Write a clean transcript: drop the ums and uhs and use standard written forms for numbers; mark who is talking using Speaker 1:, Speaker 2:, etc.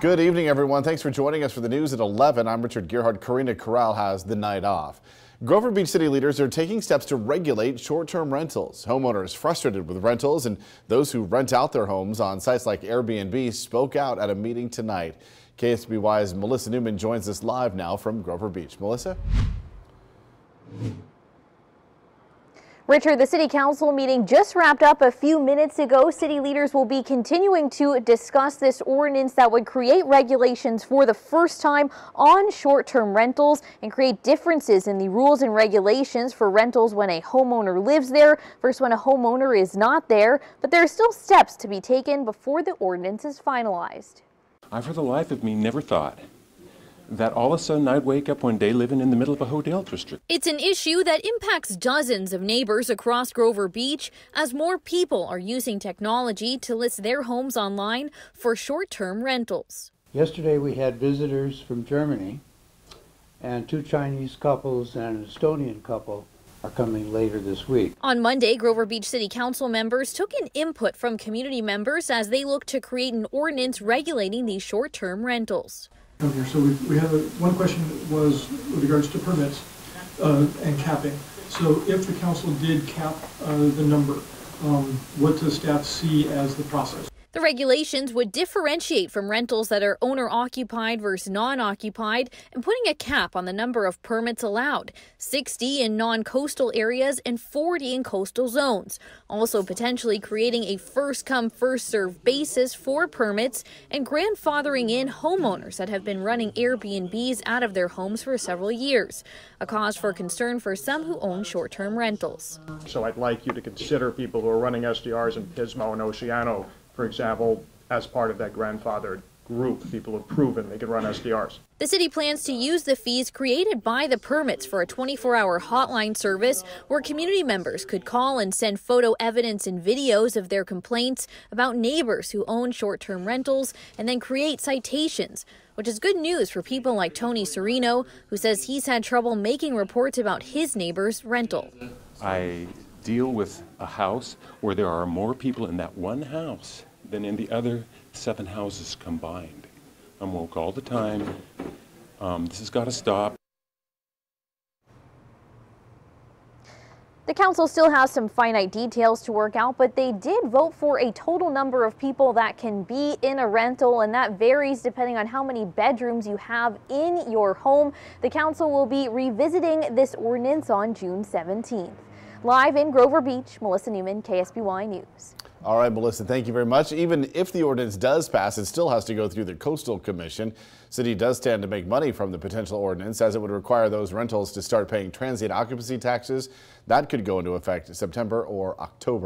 Speaker 1: Good evening, everyone. Thanks for joining us for the news at 11. I'm Richard GEARHART. Karina Corral has the night off. Grover Beach city leaders are taking steps to regulate short-term rentals. Homeowners frustrated with rentals and those who rent out their homes on sites like Airbnb spoke out at a meeting tonight. KSBY's Melissa Newman joins us live now from Grover Beach. Melissa?
Speaker 2: Richard, the City Council meeting just wrapped up a few minutes ago. City leaders will be continuing to discuss this ordinance that would create regulations for the first time on short-term rentals and create differences in the rules and regulations for rentals when a homeowner lives there versus when a homeowner is not there. But there are still steps to be taken before the ordinance is finalized.
Speaker 3: I, for the life of me, never thought that all of a sudden I'd wake up one day living in the middle of a hotel district.
Speaker 4: It's an issue that impacts dozens of neighbors across Grover Beach as more people are using technology to list their homes online for short-term rentals.
Speaker 5: Yesterday we had visitors from Germany, and 2 Chinese couples and an Estonian couple are coming later this week.
Speaker 4: On Monday, Grover Beach City Council members took in input from community members as they look to create an ordinance regulating these short-term rentals.
Speaker 6: Here. So we have one question was with regards to permits and capping. So if the council did cap the number, what does staff see as the process?
Speaker 4: The regulations would differentiate from rentals that are owner-occupied versus non-occupied and putting a cap on the number of permits allowed, 60 in non-coastal areas and 40 in coastal zones. Also potentially creating a first-come, first-served basis for permits and grandfathering in homeowners that have been running Airbnbs out of their homes for several years, a cause for concern for some who own short-term rentals.
Speaker 7: So I'd like you to consider people who are running SDRs in Pismo and Oceano, for example, as part of that grandfathered group. People have proven they can run SDRs.
Speaker 4: The city plans to use the fees created by the permits for a 24-hour hotline service where community members could call and send photo evidence and videos of their complaints about neighbors who own short-term rentals and then create citations, which is good news for people like Tony Serino, who says he's had trouble making reports about his neighbor's rental.
Speaker 3: I deal with a house where there are more people in that one house than in the other 7 houses combined. I'm woke all the time. This has got to stop.
Speaker 2: The council still has some finite details to work out, but they did vote for a total number of people that can be in a rental, and that varies depending on how many bedrooms you have in your home. The council will be revisiting this ordinance on June 17th. Live in Grover Beach, Melissa Newman, KSBY News.
Speaker 1: All right, Melissa, thank you very much. Even if the ordinance does pass, it still has to go through the Coastal Commission. City does stand to make money from the potential ordinance, as it would require those rentals to start paying transient occupancy taxes. That could go into effect September or October.